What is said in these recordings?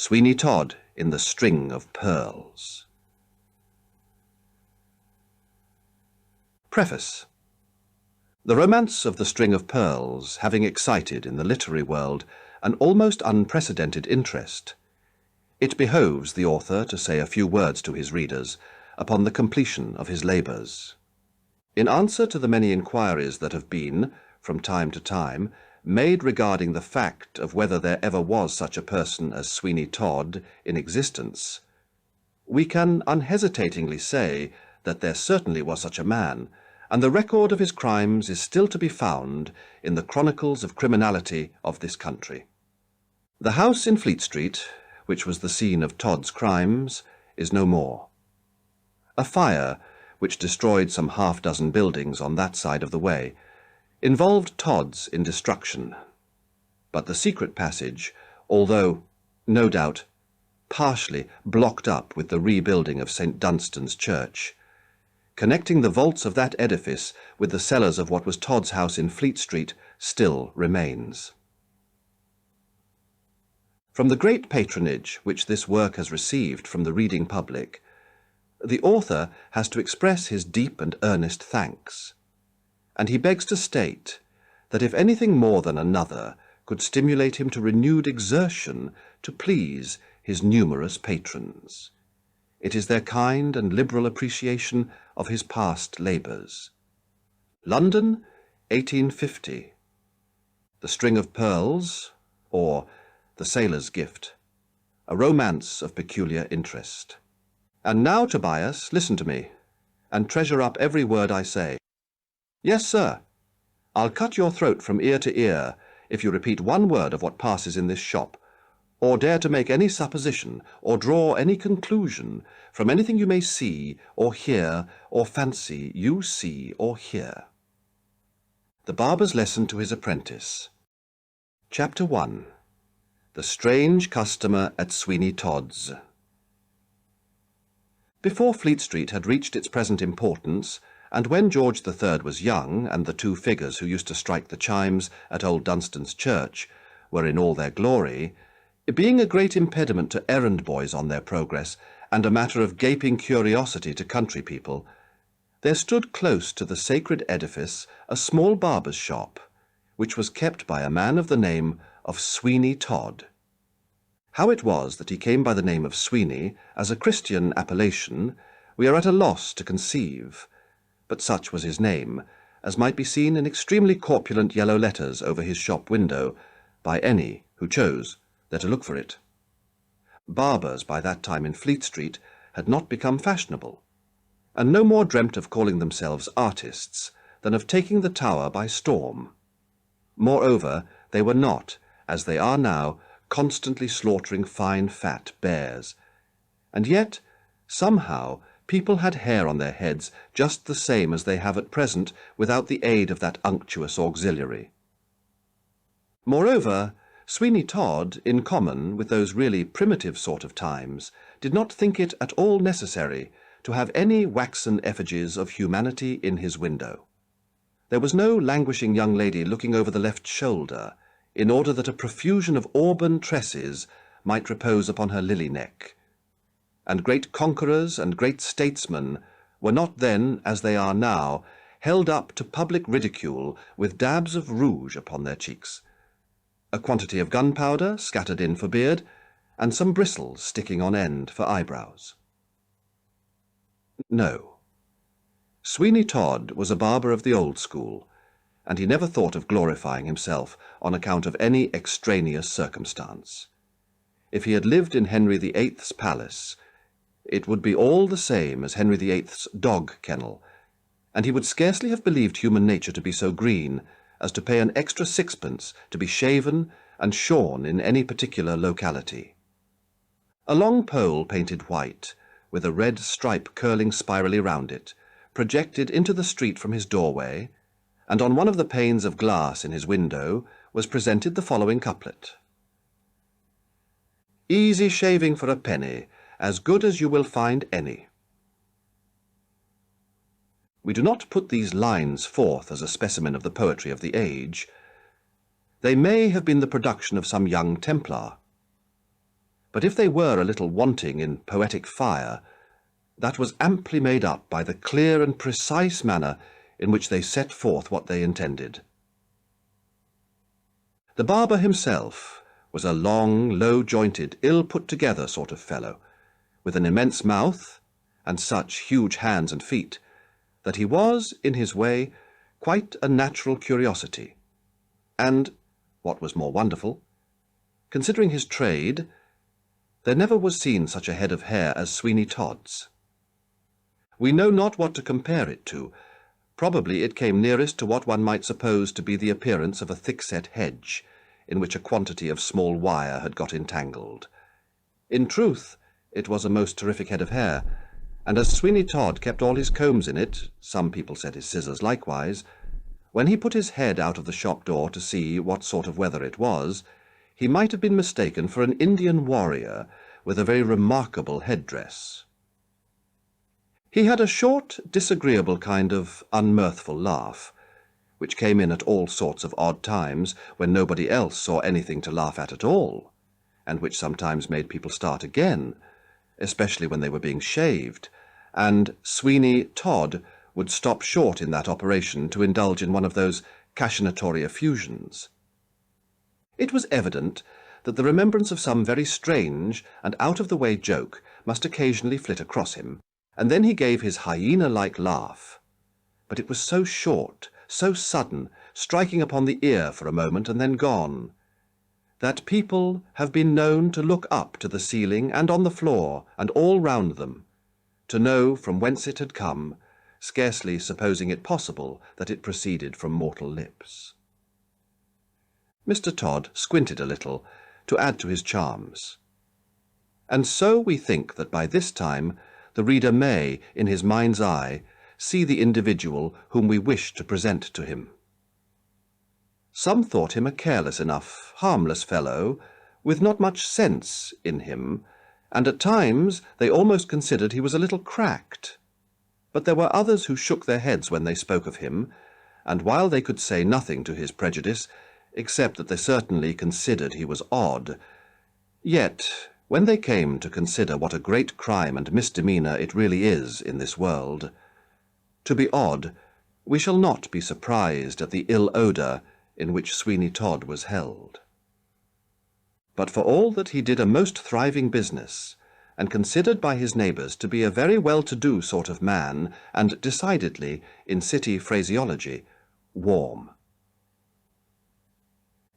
Sweeney Todd in the String of Pearls. Preface. The romance of the String of Pearls having excited in the literary world an almost unprecedented interest, it behoves the author to say a few words to his readers upon the completion of his labours. In answer to the many inquiries that have been, from time to time, made regarding the fact of whether there ever was such a person as Sweeney Todd in existence, we can unhesitatingly say that there certainly was such a man, and the record of his crimes is still to be found in the chronicles of criminality of this country. The house in Fleet Street, which was the scene of Todd's crimes, is no more. A fire, which destroyed some half-dozen buildings on that side of the way, involved Todd's in destruction, but the secret passage, although, no doubt, partially blocked up with the rebuilding of St. Dunstan's church, connecting the vaults of that edifice with the cellars of what was Todd's house in Fleet Street, still remains. From the great patronage which this work has received from the reading public, the author has to express his deep and earnest thanks, and he begs to state that if anything more than another could stimulate him to renewed exertion to please his numerous patrons, it is their kind and liberal appreciation of his past labours. London, 1850. The String of Pearls, or The Sailor's Gift, a romance of peculiar interest. And now, Tobias, listen to me, and treasure up every word I say. Yes, sir. I'll cut your throat from ear to ear if you repeat one word of what passes in this shop, or dare to make any supposition or draw any conclusion from anything you may see or hear or fancy you see or hear. The Barber's Lesson to His Apprentice. Chapter 1. The Strange Customer at Sweeney Todd's. Before Fleet Street had reached its present importance, and when George III was young, and the two figures who used to strike the chimes at old Dunstan's church were in all their glory, being a great impediment to errand boys on their progress, and a matter of gaping curiosity to country people, there stood close to the sacred edifice a small barber's shop, which was kept by a man of the name of Sweeney Todd. How it was that he came by the name of Sweeney as a Christian appellation, we are at a loss to conceive, but such was his name, as might be seen in extremely corpulent yellow letters over his shop window, by any who chose there to look for it. Barbers by that time in Fleet Street had not become fashionable, and no more dreamt of calling themselves artists than of taking the Tower by storm. Moreover, they were not, as they are now, constantly slaughtering fine fat bears, and yet, somehow, people had hair on their heads just the same as they have at present without the aid of that unctuous auxiliary. Moreover, Sweeney Todd, in common with those really primitive sort of times, did not think it at all necessary to have any waxen effigies of humanity in his window. There was no languishing young lady looking over the left shoulder, in order that a profusion of auburn tresses might repose upon her lily neck. And great conquerors and great statesmen were not then, as they are now, held up to public ridicule with dabs of rouge upon their cheeks, a quantity of gunpowder scattered in for beard, and some bristles sticking on end for eyebrows. No. Sweeney Todd was a barber of the old school, and he never thought of glorifying himself on account of any extraneous circumstance. If he had lived in Henry VIII's palace, it would be all the same as Henry VIII's dog kennel, and he would scarcely have believed human nature to be so green as to pay an extra sixpence to be shaven and shorn in any particular locality. A long pole painted white, with a red stripe curling spirally round it, projected into the street from his doorway, and on one of the panes of glass in his window was presented the following couplet. Easy shaving for a penny, as good as you will find any. We do not put these lines forth as a specimen of the poetry of the age. They may have been the production of some young Templar. But if they were a little wanting in poetic fire, that was amply made up by the clear and precise manner in which they set forth what they intended. The barber himself was a long, low-jointed, ill-put-together sort of fellow, with an immense mouth and such huge hands and feet, that he was, in his way, quite a natural curiosity, and, what was more wonderful, considering his trade, there never was seen such a head of hair as Sweeney Todd's. We know not what to compare it to. Probably it came nearest to what one might suppose to be the appearance of a thick-set hedge, in which a quantity of small wire had got entangled. In truth, it was a most terrific head of hair, and as Sweeney Todd kept all his combs in it, some people said his scissors likewise, when he put his head out of the shop door to see what sort of weather it was, he might have been mistaken for an Indian warrior with a very remarkable headdress. He had a short, disagreeable kind of unmirthful laugh, which came in at all sorts of odd times when nobody else saw anything to laugh at all, and which sometimes made people start again, especially when they were being shaved, and Sweeney Todd would stop short in that operation to indulge in one of those cachinatory effusions. It was evident that the remembrance of some very strange and out-of-the-way joke must occasionally flit across him, and then he gave his hyena-like laugh. But it was so short, so sudden, striking upon the ear for a moment and then gone, that people have been known to look up to the ceiling and on the floor and all round them, to know from whence it had come, scarcely supposing it possible that it proceeded from mortal lips. Mr. Todd squinted a little to add to his charms. And so we think that by this time the reader may, in his mind's eye, see the individual whom we wish to present to him. Some thought him a careless enough, harmless fellow, with not much sense in him, and at times they almost considered he was a little cracked. But there were others who shook their heads when they spoke of him, and while they could say nothing to his prejudice, except that they certainly considered he was odd, yet when they came to consider what a great crime and misdemeanour it really is in this world, to be odd, we shall not be surprised at the ill odour in which Sweeney Todd was held. But for all that he did a most thriving business, and considered by his neighbours to be a very well-to-do sort of man, and decidedly, in city phraseology, warm.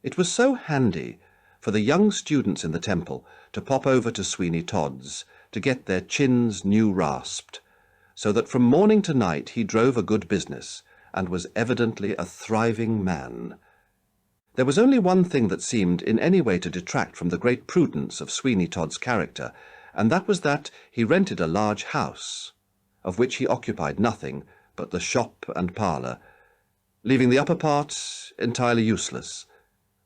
It was so handy for the young students in the Temple to pop over to Sweeney Todd's to get their chins new rasped, so that from morning to night he drove a good business, and was evidently a thriving man. There was only one thing that seemed in any way to detract from the great prudence of Sweeney Todd's character, and that was that he rented a large house, of which he occupied nothing but the shop and parlour, leaving the upper part entirely useless,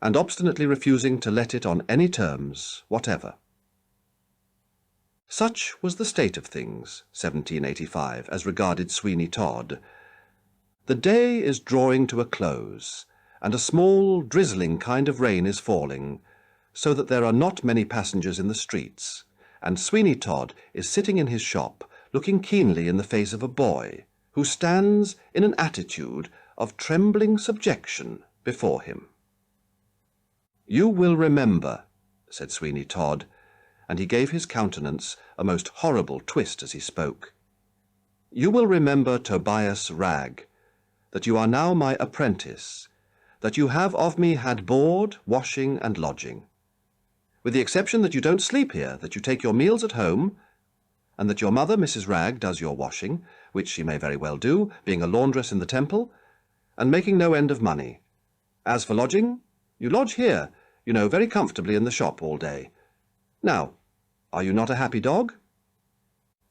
and obstinately refusing to let it on any terms whatever. Such was the state of things, 1785, as regarded Sweeney Todd. The day is drawing to a close, and a small, drizzling kind of rain is falling, so that there are not many passengers in the streets, and Sweeney Todd is sitting in his shop, looking keenly in the face of a boy, who stands in an attitude of trembling subjection before him. "You will remember," said Sweeney Todd, and he gave his countenance a most horrible twist as he spoke. "You will remember, Tobias Ragg, that you are now my apprentice, that you have of me had board, washing, and lodging, with the exception that you don't sleep here, that you take your meals at home, and that your mother, Mrs. Ragg, does your washing, which she may very well do, being a laundress in the Temple, and making no end of money. As for lodging, you lodge here, you know, very comfortably in the shop all day. Now, are you not a happy dog?"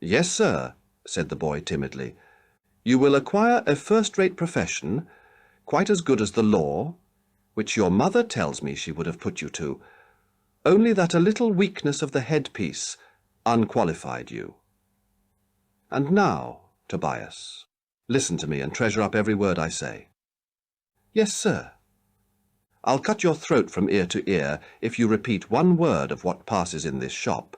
"Yes, sir," said the boy timidly. "You will acquire a first-rate profession, quite as good as the law, which your mother tells me she would have put you to, only that a little weakness of the headpiece unqualified you. And now, Tobias, listen to me and treasure up every word I say." "Yes, sir." I'll cut your throat from ear to ear if you repeat one word of what passes in this shop,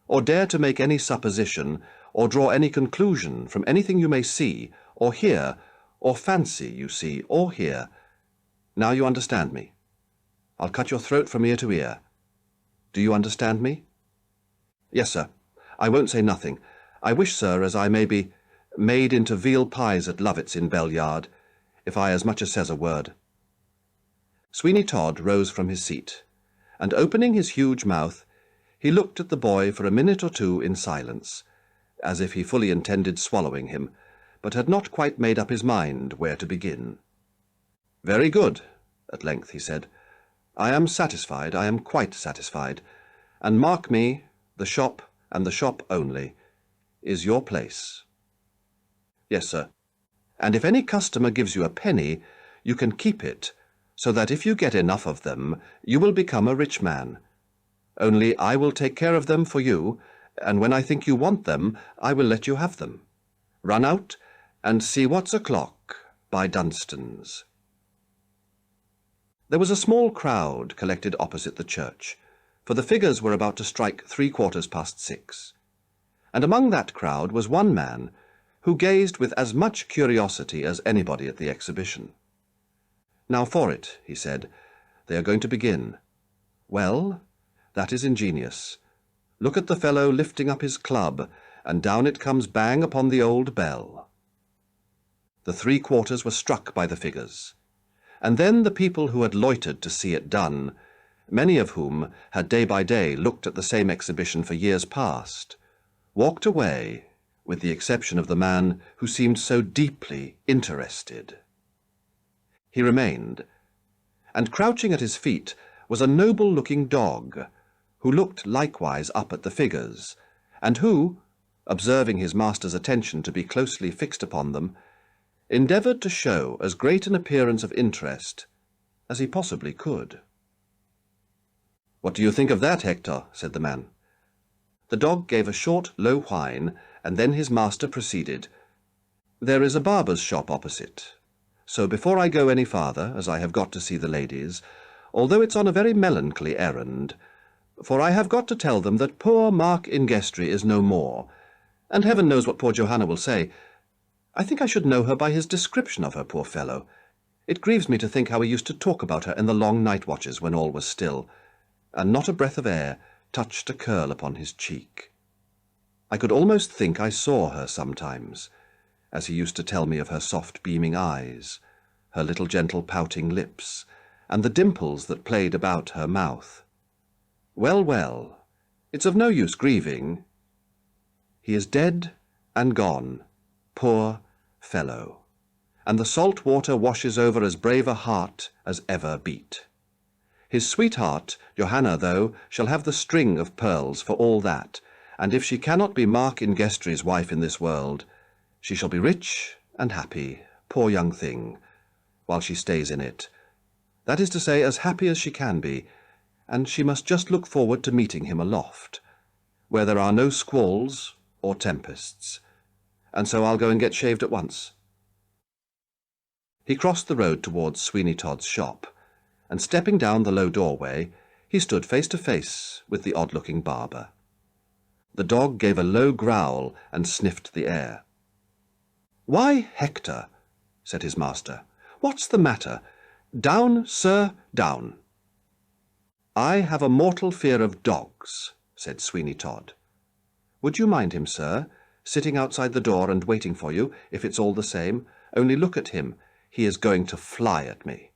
or dare to make any supposition, or draw any conclusion from anything you may see, or hear, or fancy you see or hear. Now you understand me. I'll cut your throat from ear to ear. Do you understand me? Yes, sir. I won't say nothing. I wish, sir, as I may be made into veal pies at Lovett's in Bell Yard, if I as much as says a word. Sweeney Todd rose from his seat, and opening his huge mouth, he looked at the boy for a minute or two in silence, as if he fully intended swallowing him, but had not quite made up his mind where to begin. "Very good," at length he said. "I am satisfied, I am quite satisfied, and mark me, the shop, and the shop only, is your place." "Yes, sir. And if any customer gives you a penny, you can keep it, so that if you get enough of them, you will become a rich man. Only I will take care of them for you, and when I think you want them, I will let you have them. Run out and see what's o'clock by Dunstan's." There was a small crowd collected opposite the church, for the figures were about to strike 6:15, and among that crowd was one man who gazed with as much curiosity as anybody at the exhibition. "Now for it," he said. "They are going to begin. Well, that is ingenious. Look at the fellow lifting up his club, and down it comes bang upon the old bell." The 3/4 were struck by the figures, and then the people who had loitered to see it done, many of whom had day by day looked at the same exhibition for years past, walked away, with the exception of the man who seemed so deeply interested. He remained, and crouching at his feet was a noble-looking dog, who looked likewise up at the figures, and who, observing his master's attention to be closely fixed upon them, endeavoured to show as great an appearance of interest as he possibly could. "What do you think of that, Hector?" said the man. The dog gave a short, low whine, and then his master proceeded. "There is a barber's shop opposite, so before I go any farther, as I have got to see the ladies, although it's on a very melancholy errand, for I have got to tell them that poor Mark Ingestrie is no more, and heaven knows what poor Johanna will say. I think I should know her by his description of her, poor fellow. It grieves me to think how he used to talk about her in the long night watches when all was still, and not a breath of air touched a curl upon his cheek. I could almost think I saw her sometimes, as he used to tell me of her soft beaming eyes, her little gentle pouting lips, and the dimples that played about her mouth. Well, well, it's of no use grieving. He is dead and gone, poor fellow, and the salt water washes over as brave a heart as ever beat. His sweetheart, Johanna, though, shall have the string of pearls for all that, and if she cannot be Mark Ingestrie's wife in this world, she shall be rich and happy, poor young thing, while she stays in it. That is to say, as happy as she can be, and she must just look forward to meeting him aloft, where there are no squalls or tempests. And so I'll go and get shaved at once." He crossed the road towards Sweeney Todd's shop, and stepping down the low doorway, he stood face to face with the odd-looking barber. The dog gave a low growl and sniffed the air. "Why, Hector," said his master, "what's the matter? Down, sir, down." "I have a mortal fear of dogs," said Sweeney Todd. "Would you mind him, sir, sitting outside the door and waiting for you, if it's all the same? Only look at him. He is going to fly at me."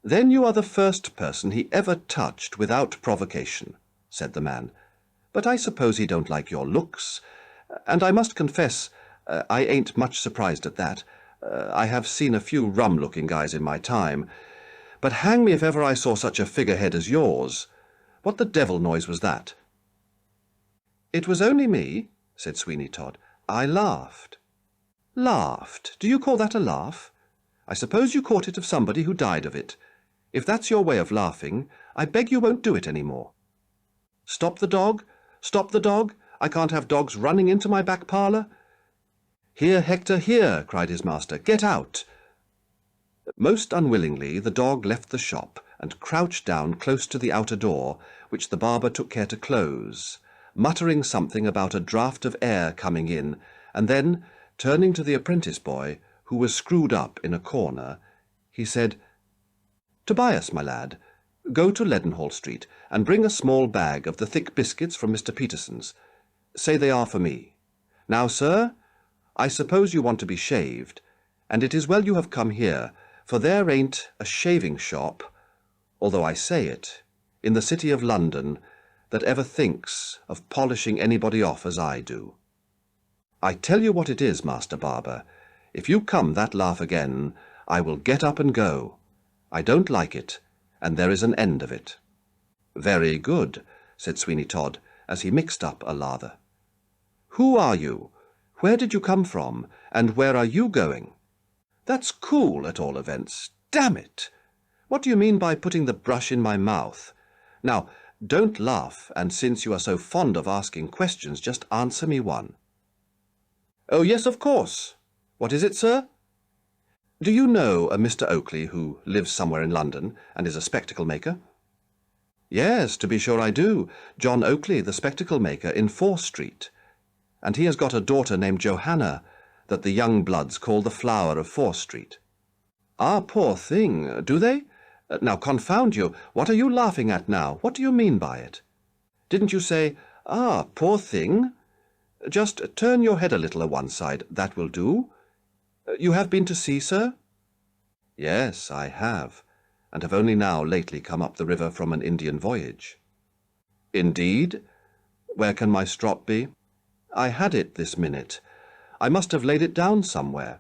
"Then you are the first person he ever touched without provocation," said the man. "But I suppose he don't like your looks, and I must confess I ain't much surprised at that. I have seen a few rum-looking guys in my time, but hang me if ever I saw such a figurehead as yours. What the devil noise was that?" "It was only me," said Sweeney Todd. "I laughed." "Laughed? Do you call that a laugh? I suppose you caught it of somebody who died of it. If that's your way of laughing, I beg you won't do it any more. Stop the dog! Stop the dog! I can't have dogs running into my back parlour." "Here, Hector, here!" cried his master. "Get out!" Most unwillingly the dog left the shop and crouched down close to the outer door, which the barber took care to close, muttering something about a draught of air coming in, and then, turning to the apprentice boy, who was screwed up in a corner, he said, "Tobias, my lad, go to Leadenhall Street and bring a small bag of the thick biscuits from Mr. Peterson's. Say they are for me. Now, sir, I suppose you want to be shaved, and it is well you have come here, for there ain't a shaving shop, although I say it, in the city of London, that ever thinks of polishing anybody off as I do. I tell you what it is, Master Barber, if you come that laugh again, I will get up and go. I don't like it, and there is an end of it." "Very good," said Sweeney Todd, as he mixed up a lather. "Who are you? Where did you come from, and where are you going? That's cool, at all events. Damn it! What do you mean by putting the brush in my mouth? Now, don't laugh, and since you are so fond of asking questions, just answer me one." "Oh, yes, of course. What is it, sir?" "Do you know a Mr. Oakley who lives somewhere in London and is a spectacle maker?" "Yes, to be sure I do. John Oakley, the spectacle maker, in 4th Street. And he has got a daughter named Johanna, that the young bloods call the flower of 4th Street." "Ah, poor thing, do they? Now, confound you, what are you laughing at now? What do you mean by it? Didn't you say, 'Ah, poor thing'? Just turn your head a little a one side, that will do. You have been to sea, sir?" "Yes, I have, and have only now lately come up the river from an Indian voyage." "Indeed? Where can my strop be?" "I had it this minute. I must have laid it down somewhere.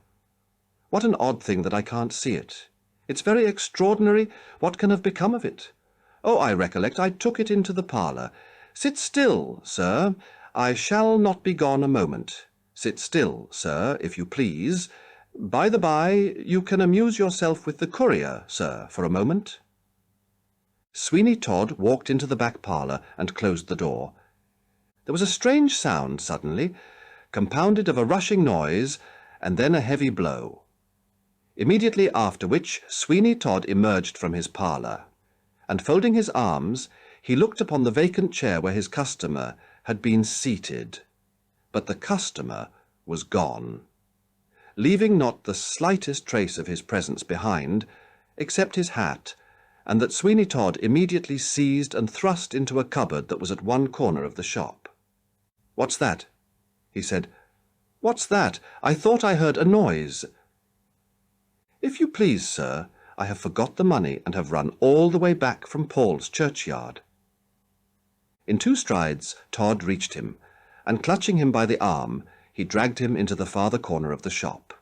What an odd thing that I can't see it. It's very extraordinary. What can have become of it? Oh, I recollect, I took it into the parlour. Sit still, sir. I shall not be gone a moment. Sit still, sir, if you please. By the by, you can amuse yourself with the courier, sir, for a moment." Sweeney Todd walked into the back parlour and closed the door. There was a strange sound suddenly, compounded of a rushing noise and then a heavy blow. Immediately after which Sweeney Todd emerged from his parlour, and folding his arms, he looked upon the vacant chair where his customer had been seated. But the customer was gone, leaving not the slightest trace of his presence behind, except his hat, and that Sweeney Todd immediately seized and thrust into a cupboard that was at one corner of the shop. "What's that?" he said. "What's that? I thought I heard a noise." "If you please, sir, I have forgot the money and have run all the way back from Paul's churchyard." In 2 strides Todd reached him, and clutching him by the arm, he dragged him into the farther corner of the shop,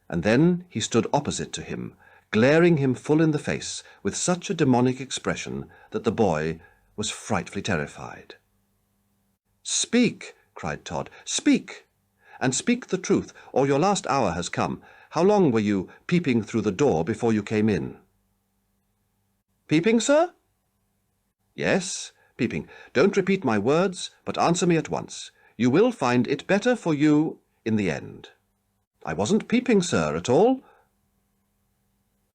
and then he stood opposite to him, glaring him full in the face with such a demonic expression that the boy was frightfully terrified. "Speak!" cried Todd. "Speak! And speak the truth, or your last hour has come. How long were you peeping through the door before you came in?" "Peeping, sir?" "Yes, peeping. Don't repeat my words, but answer me at once. You will find it better for you in the end." "I wasn't peeping, sir, at all."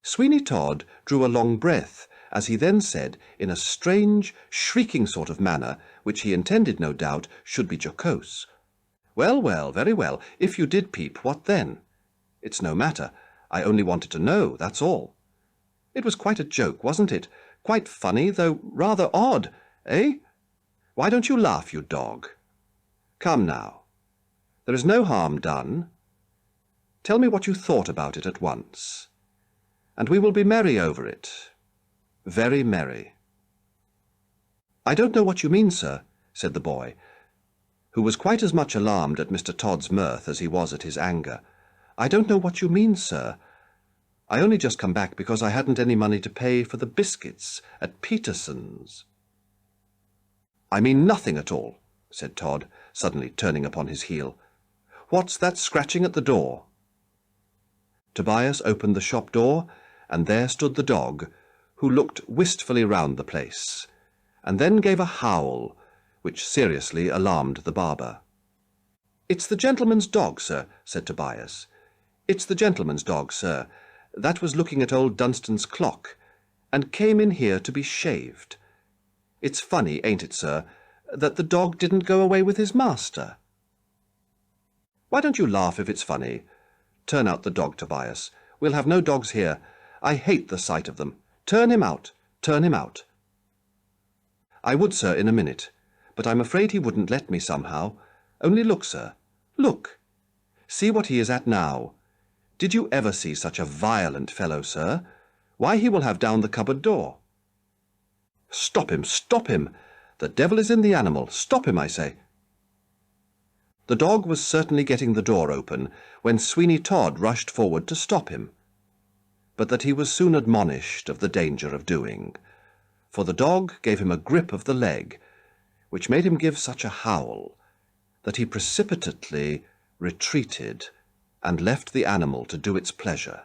Sweeney Todd drew a long breath, as he then said, in a strange, shrieking sort of manner, which he intended, no doubt, should be jocose, "Well, well, very well. If you did peep, what then? It's no matter. I only wanted to know, that's all. It was quite a joke, wasn't it? Quite funny, though rather odd, eh? Why don't you laugh, you dog? Come now. There is no harm done. Tell me what you thought about it at once, and we will be merry over it. Very merry." "I don't know what you mean, sir," said the boy, who was quite as much alarmed at Mr. Todd's mirth as he was at his anger. "I don't know what you mean, sir. I only just come back because I hadn't any money to pay for the biscuits at Peterson's." "I mean nothing at all," said Todd, suddenly turning upon his heel. "What's that scratching at the door?" Tobias opened the shop door, and there stood the dog, who looked wistfully round the place, and then gave a howl, which seriously alarmed the barber. "It's the gentleman's dog, sir," said Tobias. "It's the gentleman's dog, sir. That was looking at old Dunstan's clock, and came in here to be shaved. It's funny, ain't it, sir, that the dog didn't go away with his master? Why don't you laugh if it's funny? Turn out the dog, Tobias. We'll have no dogs here. I hate the sight of them. Turn him out. Turn him out. I would, sir, in a minute, but I'm afraid he wouldn't let me somehow. Only look, sir. Look. See what he is at now. Did you ever see such a violent fellow, sir? Why, he will have down the cupboard door. Stop him, stop him! The devil is in the animal. Stop him, I say. The dog was certainly getting the door open when Sweeney Todd rushed forward to stop him, but that he was soon admonished of the danger of doing, for the dog gave him a grip of the leg, which made him give such a howl that he precipitately retreated and left the animal to do its pleasure.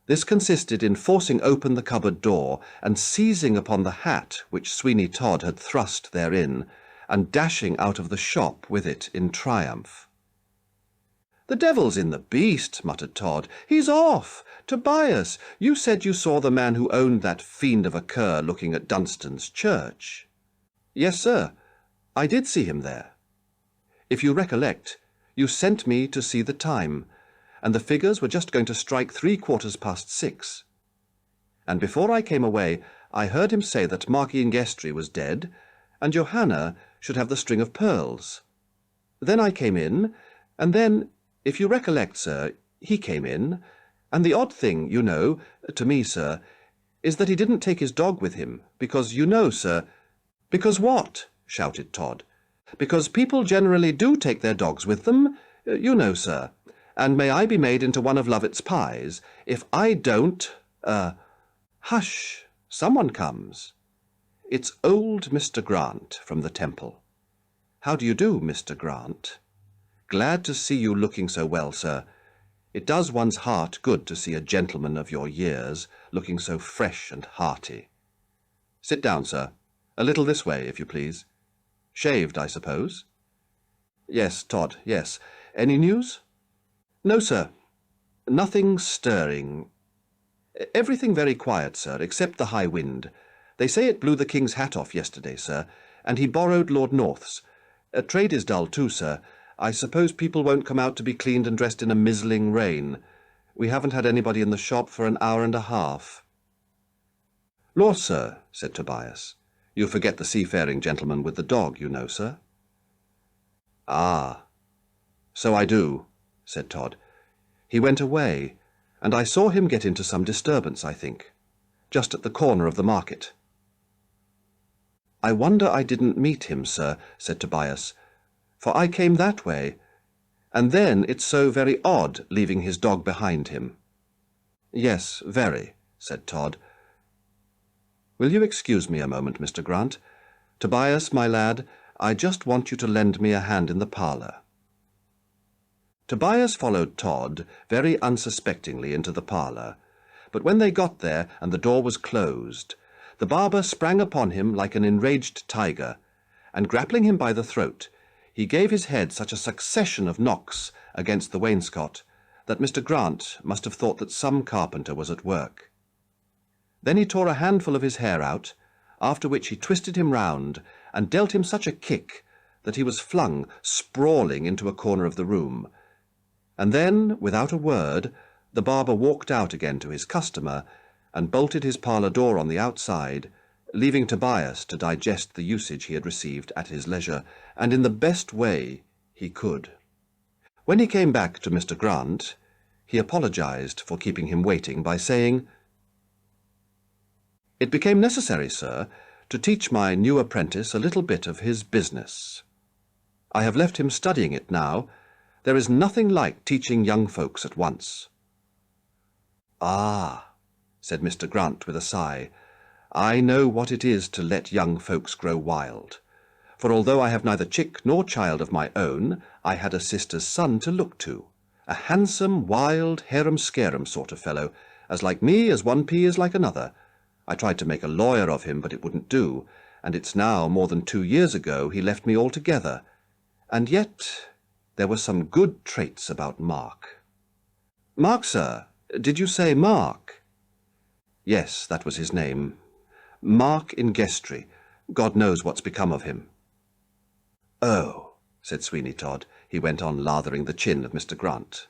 This consisted in forcing open the cupboard door and seizing upon the hat which Sweeney Todd had thrust therein, and dashing out of the shop with it in triumph. "The devil's in the beast," muttered Todd. "He's off! Tobias, you said you saw the man who owned that fiend of a cur looking at Dunstan's church." "Yes, sir, I did see him there. If you recollect, you sent me to see the time, and the figures were just going to strike 6:15. And before I came away, I heard him say that Marquis Ingestrie was dead, and Johanna should have the string of pearls. Then I came in, and then, if you recollect, sir, he came in, and the odd thing, you know, to me, sir, is that he didn't take his dog with him, because, you know, sir—" "Because what?" shouted Todd. "Because people generally do take their dogs with them, you know, sir, and may I be made into one of Lovett's pies if I don't— Hush! Someone comes. It's old Mr. Grant from the Temple. How do you do, Mr. Grant? Glad to see you looking so well, sir. It does one's heart good to see a gentleman of your years looking so fresh and hearty. Sit down, sir. A little this way, if you please. Shaved, I suppose?" "Yes, Todd, yes. Any news?" "No, sir. Nothing stirring. Everything very quiet, sir, except the high wind. They say it blew the King's hat off yesterday, sir, and he borrowed Lord North's. Trade is dull too, sir. I suppose people won't come out to be cleaned and dressed in a mizzling rain. We haven't had anybody in the shop for an hour and a half." "Law, sir," said Tobias, "you forget the seafaring gentleman with the dog, you know, sir." "Ah, so I do," said Todd. "He went away, and I saw him get into some disturbance, I think, just at the corner of the market." "I wonder I didn't meet him, sir," said Tobias, "for I came that way, and then it's so very odd leaving his dog behind him." "Yes, very," said Todd. "Will you excuse me a moment, Mr. Grant? Tobias, my lad, I just want you to lend me a hand in the parlour." Tobias followed Todd very unsuspectingly into the parlour, but when they got there and the door was closed, the barber sprang upon him like an enraged tiger, and grappling him by the throat, he gave his head such a succession of knocks against the wainscot that Mr. Grant must have thought that some carpenter was at work. Then he tore a handful of his hair out, after which he twisted him round and dealt him such a kick that he was flung sprawling into a corner of the room, and then, without a word, the barber walked out again to his customer and bolted his parlour door on the outside, leaving Tobias to digest the usage he had received at his leisure, and in the best way he could. When he came back to Mr. Grant, he apologized for keeping him waiting by saying, "It became necessary, sir, to teach my new apprentice a little bit of his business. I have left him studying it now. There is nothing like teaching young folks at once." "Ah," said Mr. Grant with a sigh, "I know what it is to let young folks grow wild. For although I have neither chick nor child of my own, I had a sister's son to look to, a handsome, wild, harum-scarum sort of fellow, as like me as one pea is like another. I tried to make a lawyer of him, but it wouldn't do, and it's now more than 2 years ago he left me altogether. And yet there were some good traits about Mark." "Mark, sir, Did you say Mark? Yes, that was his name. Mark Ingestrie. God knows what's become of him. Oh, said Sweeney Todd. He went on lathering the chin of Mr. Grant.